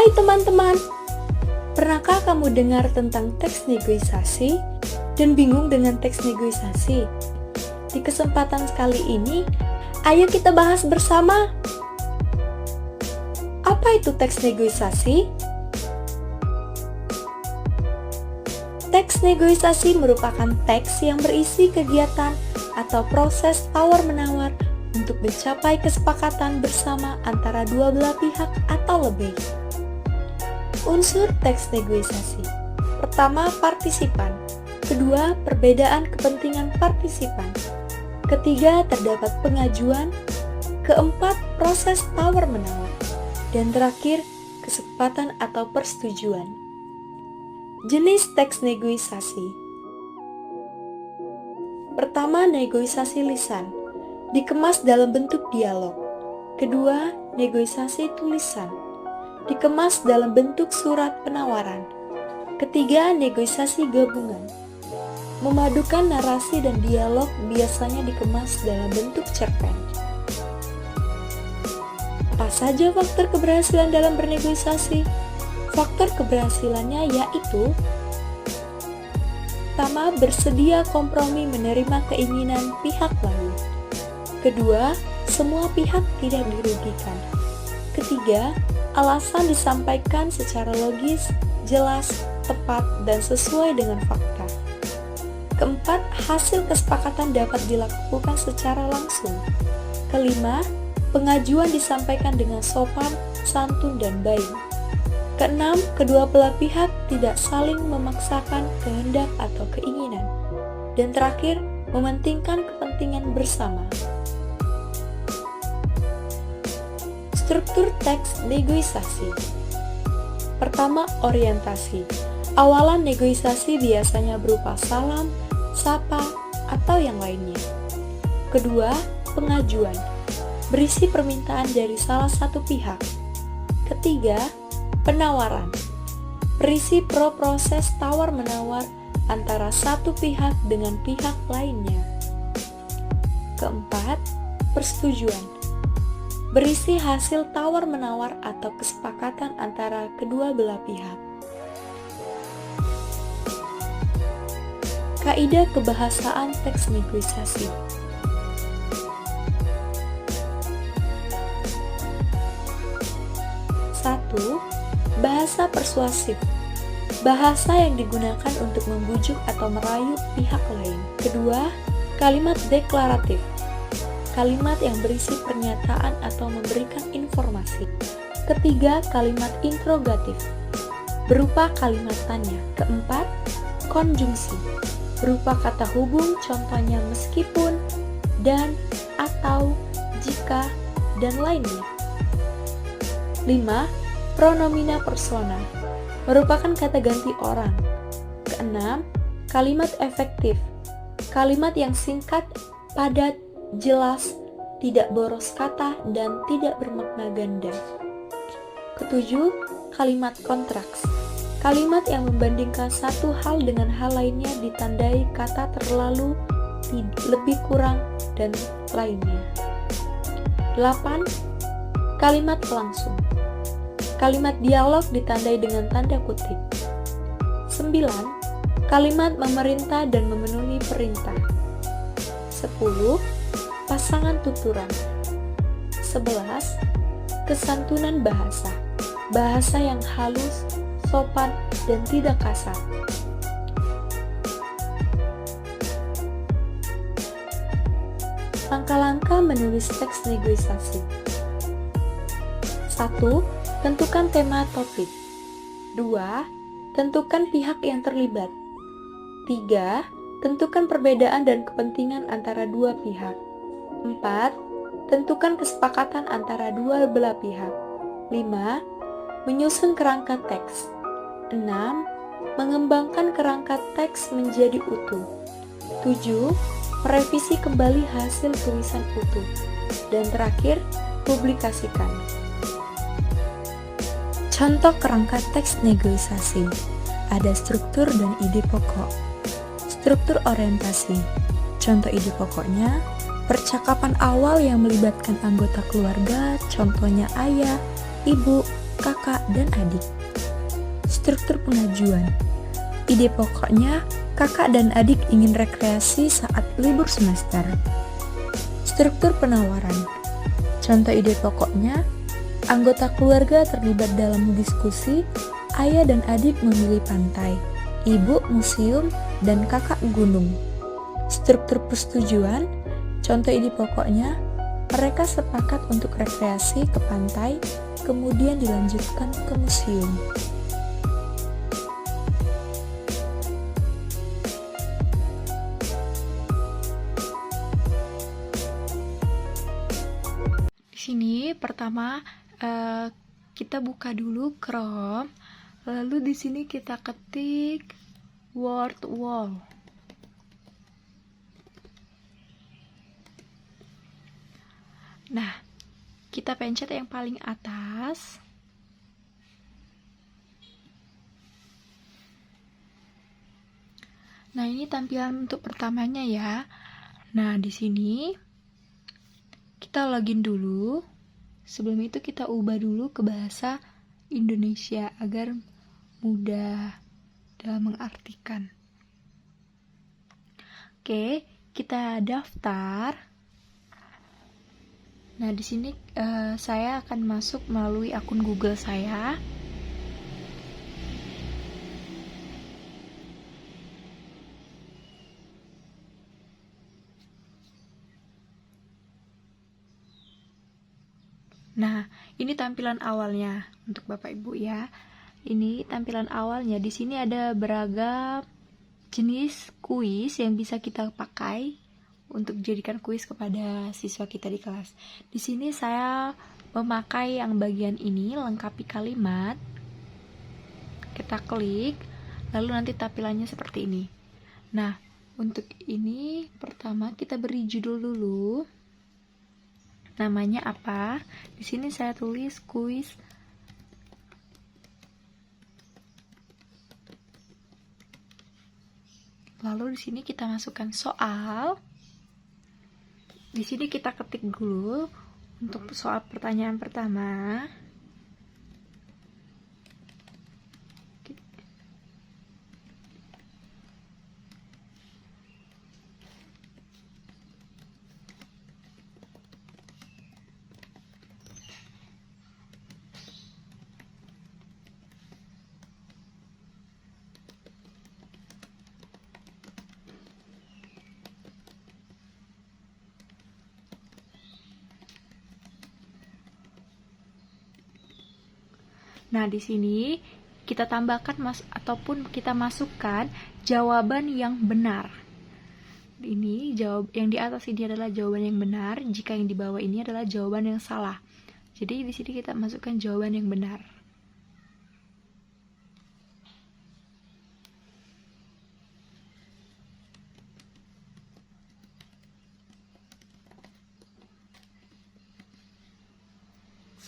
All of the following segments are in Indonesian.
Hai teman-teman, pernahkah kamu dengar tentang teks negosiasi dan bingung dengan teks negosiasi? Di kesempatan kali ini, ayo kita bahas bersama. Apa itu teks negosiasi? Teks negosiasi merupakan teks yang berisi kegiatan atau proses tawar-menawar untuk mencapai kesepakatan bersama antara dua belah pihak atau lebih. Unsur teks negosiasi. Pertama, partisipan. Kedua, perbedaan kepentingan partisipan. Ketiga, terdapat pengajuan. Keempat, proses tawar-menawar. Dan terakhir, kesepakatan atau persetujuan. Jenis teks negosiasi. Pertama, negosiasi lisan. Dikemas dalam bentuk dialog. Kedua, negosiasi tulisan. Dikemas dalam bentuk surat penawaran. Ketiga, negosiasi gabungan. Memadukan narasi dan dialog biasanya dikemas dalam bentuk cerpen. Apa saja faktor keberhasilan dalam bernegosiasi? Faktor keberhasilannya yaitu: pertama, bersedia kompromi menerima keinginan pihak lain. Kedua, semua pihak tidak dirugikan. Ketiga, alasan disampaikan secara logis, jelas, tepat, dan sesuai dengan fakta. Keempat, hasil kesepakatan dapat dilakukan secara langsung. Kelima, pengajuan disampaikan dengan sopan, santun, dan baik. Keenam, kedua belah pihak tidak saling memaksakan kehendak atau keinginan. Dan terakhir, mementingkan kepentingan bersama. Struktur teks negosiasi. Pertama, orientasi. Awalan negosiasi biasanya berupa salam, sapa, atau yang lainnya. Kedua, pengajuan. Berisi permintaan dari salah satu pihak. Ketiga, penawaran. Berisi proses tawar-menawar antara satu pihak dengan pihak lainnya. Keempat, persetujuan. Berisi hasil tawar-menawar atau kesepakatan antara kedua belah pihak. Kaidah kebahasaan teks negosiasi. Satu, bahasa persuasif. Bahasa yang digunakan untuk membujuk atau merayu pihak lain. Kedua, kalimat deklaratif. Kalimat yang berisi pernyataan atau memberikan informasi. Ketiga, kalimat interrogatif, berupa kalimat tanya. Keempat, konjungsi, berupa kata hubung, contohnya meskipun, dan, atau, jika, dan lainnya. 5. Pronomina persona, merupakan kata ganti orang. Keenam, kalimat efektif, kalimat yang singkat, padat, jelas, tidak boros kata, dan tidak bermakna ganda. Ketujuh, kalimat kontraks, kalimat yang membandingkan satu hal dengan hal lainnya ditandai kata terlalu, lebih kurang, dan lainnya. 8. Kalimat pelangsung, kalimat dialog ditandai dengan tanda kutip. 9. Kalimat memerintah dan memenuhi perintah. 10. Pasangan tuturan. 11. Kesantunan bahasa, bahasa yang halus, sopan, dan tidak kasar. Langkah-langkah menulis teks negosiasi. 1. Tentukan tema topik. 2. Tentukan pihak yang terlibat. 3. Tentukan perbedaan dan kepentingan antara dua pihak. 4. Tentukan kesepakatan antara dua belah pihak. 5. Menyusun kerangka teks. 6. Mengembangkan kerangka teks menjadi utuh. 7. Merevisi kembali hasil tulisan utuh. Dan terakhir, publikasikan. Contoh kerangka teks negosiasi. Ada struktur dan ide pokok. Struktur orientasi. Contoh ide pokoknya: percakapan awal yang melibatkan anggota keluarga, contohnya ayah, ibu, kakak dan adik. Struktur pengajuan. Ide pokoknya, kakak dan adik ingin rekreasi saat libur semester. Struktur penawaran. Contoh ide pokoknya, anggota keluarga terlibat dalam diskusi, ayah dan adik memilih pantai, ibu museum, dan kakak gunung. Struktur persetujuan. Contoh ide pokoknya, mereka sepakat untuk rekreasi ke pantai, kemudian dilanjutkan ke museum. Di sini pertama kita buka dulu Chrome, lalu di sini kita ketik word wall. Nah, kita pencet yang paling atas. Nah, ini tampilan untuk pertamanya ya. Nah, di sini kita login dulu. Sebelum itu kita ubah dulu ke bahasa Indonesia agar mudah dalam mengartikan. Oke, kita daftar. Nah, di sini saya akan masuk melalui akun Google saya. Nah, ini tampilan awalnya untuk Bapak Ibu ya. Ini tampilan awalnya. Di sini ada beragam jenis kuis yang bisa kita pakai untuk jadikan kuis kepada siswa kita di kelas. Di sini saya memakai yang bagian ini, lengkapi kalimat. Kita klik, lalu nanti tampilannya seperti ini. Nah, untuk ini pertama kita beri judul dulu. Namanya apa? Di sini saya tulis kuis lalu di sini kita masukkan soal. Di sini kita ketik dulu untuk soal pertanyaan pertama. Nah, di sini kita tambahkan ataupun kita masukkan jawaban yang benar. Ini yang di atas ini adalah jawaban yang benar, jika yang di bawah ini adalah jawaban yang salah. Jadi di sini kita masukkan jawaban yang benar.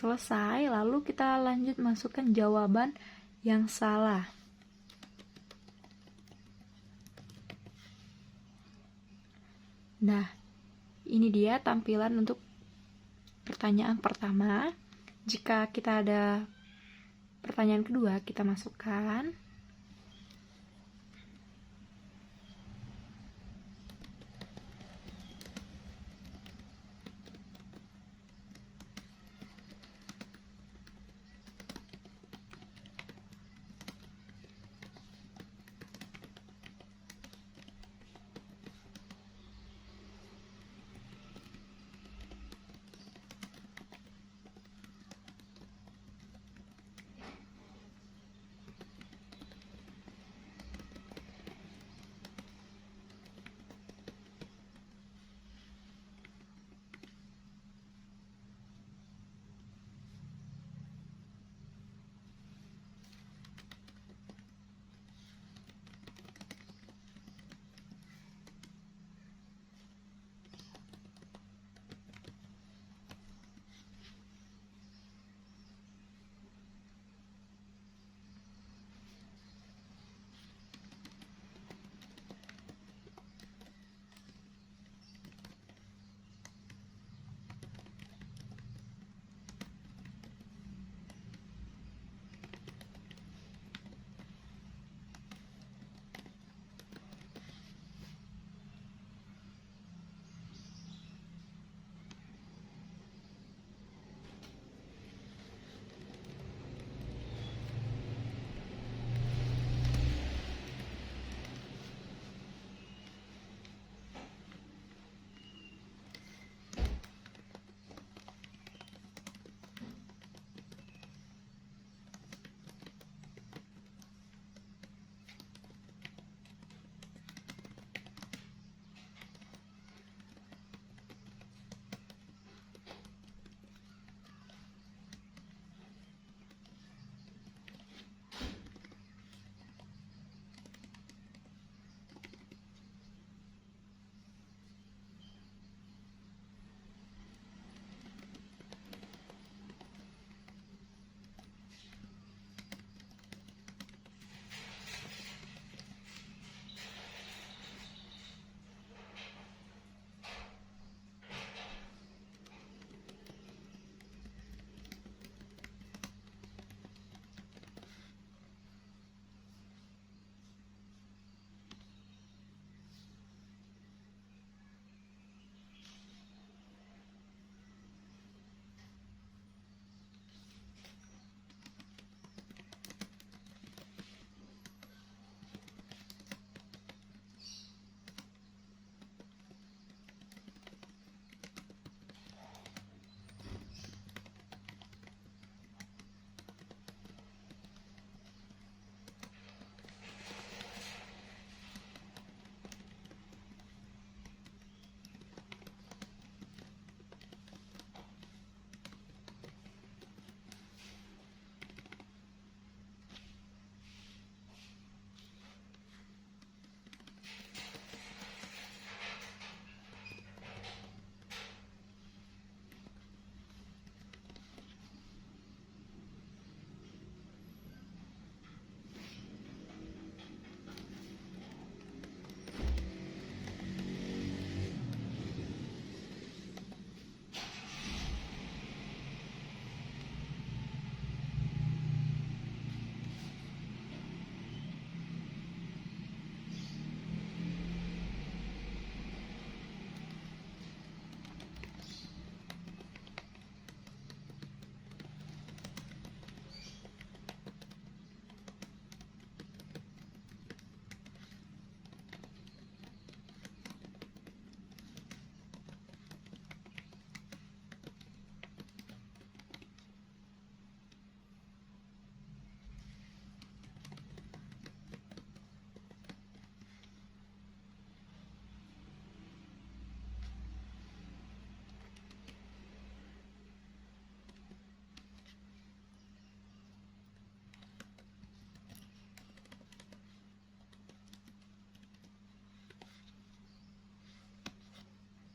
Selesai, lalu kita lanjut masukkan jawaban yang salah. Nah, ini dia tampilan untuk pertanyaan pertama. Jika kita ada pertanyaan kedua, kita masukkan.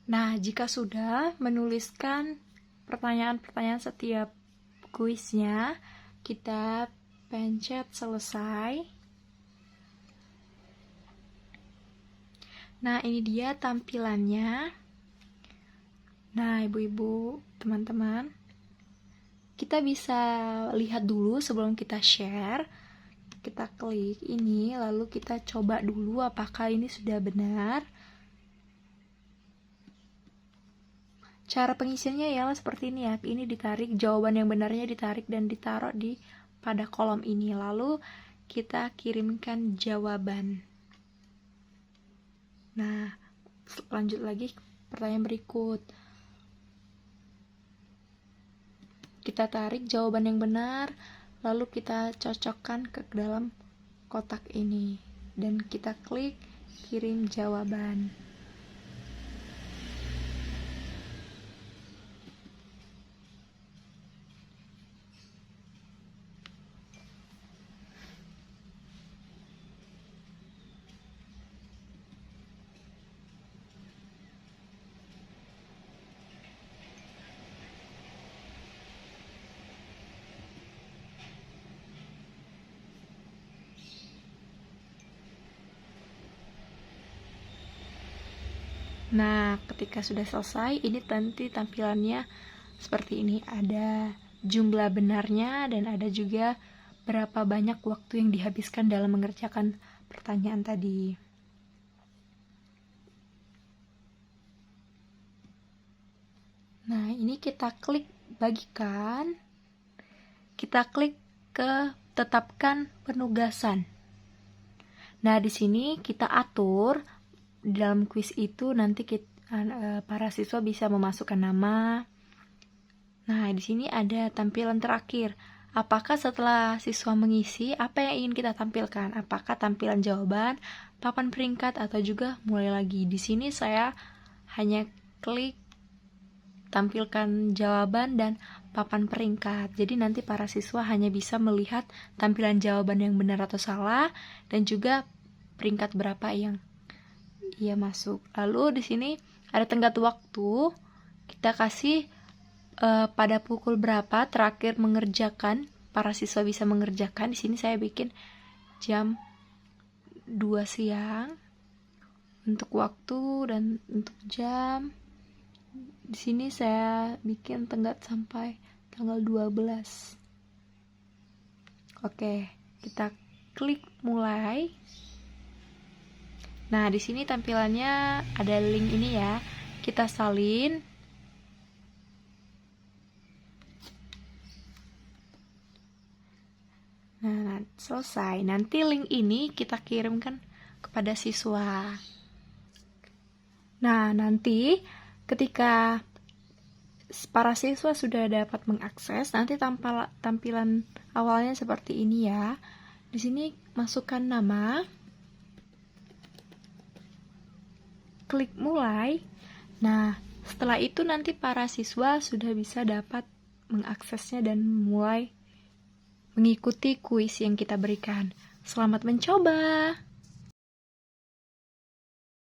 Nah, jika sudah menuliskan pertanyaan-pertanyaan setiap kuisnya, kita pencet selesai. Nah, ini dia tampilannya. Nah, ibu-ibu, teman-teman, kita bisa lihat dulu sebelum kita share. Kita klik ini, lalu kita coba dulu apakah ini sudah benar. Cara pengisiannya ialah seperti ini ya. Ini ditarik, jawaban yang benarnya ditarik dan ditaruh pada kolom ini. Lalu kita kirimkan jawaban. Nah, lanjut lagi pertanyaan berikut. Kita tarik jawaban yang benar, lalu kita cocokkan ke dalam kotak ini. Dan kita klik kirim jawaban. Nah, ketika sudah selesai, ini nanti tampilannya seperti ini. Ada jumlah benarnya dan ada juga berapa banyak waktu yang dihabiskan dalam mengerjakan pertanyaan tadi. Nah, ini kita klik bagikan. Kita klik ke tetapkan penugasan. Nah, di sini kita atur di dalam kuis itu nanti para siswa bisa memasukkan nama. Nah, di sini ada tampilan terakhir. Apakah setelah siswa mengisi, apa yang ingin kita tampilkan? Apakah tampilan jawaban, papan peringkat, atau juga mulai lagi? Di sini saya hanya klik tampilkan jawaban dan papan peringkat. Jadi nanti para siswa hanya bisa melihat tampilan jawaban yang benar atau salah dan juga peringkat berapa yang ia masuk. Lalu di sini ada tenggat waktu. Kita kasih pada pukul berapa terakhir mengerjakan, para siswa bisa mengerjakan. Di sini saya bikin jam 2 siang untuk waktu dan untuk jam. Di sini saya bikin tenggat sampai tanggal 12. Oke, kita klik mulai. Nah, di sini tampilannya ada link ini ya. Kita salin. Nah, selesai. Nanti link ini kita kirimkan kepada siswa. Nah, nanti ketika para siswa sudah dapat mengakses, nanti tampilan awalnya seperti ini ya. Di sini masukkan nama. Klik mulai. Nah, setelah itu nanti para siswa sudah bisa dapat mengaksesnya dan mulai mengikuti kuis yang kita berikan. Selamat mencoba!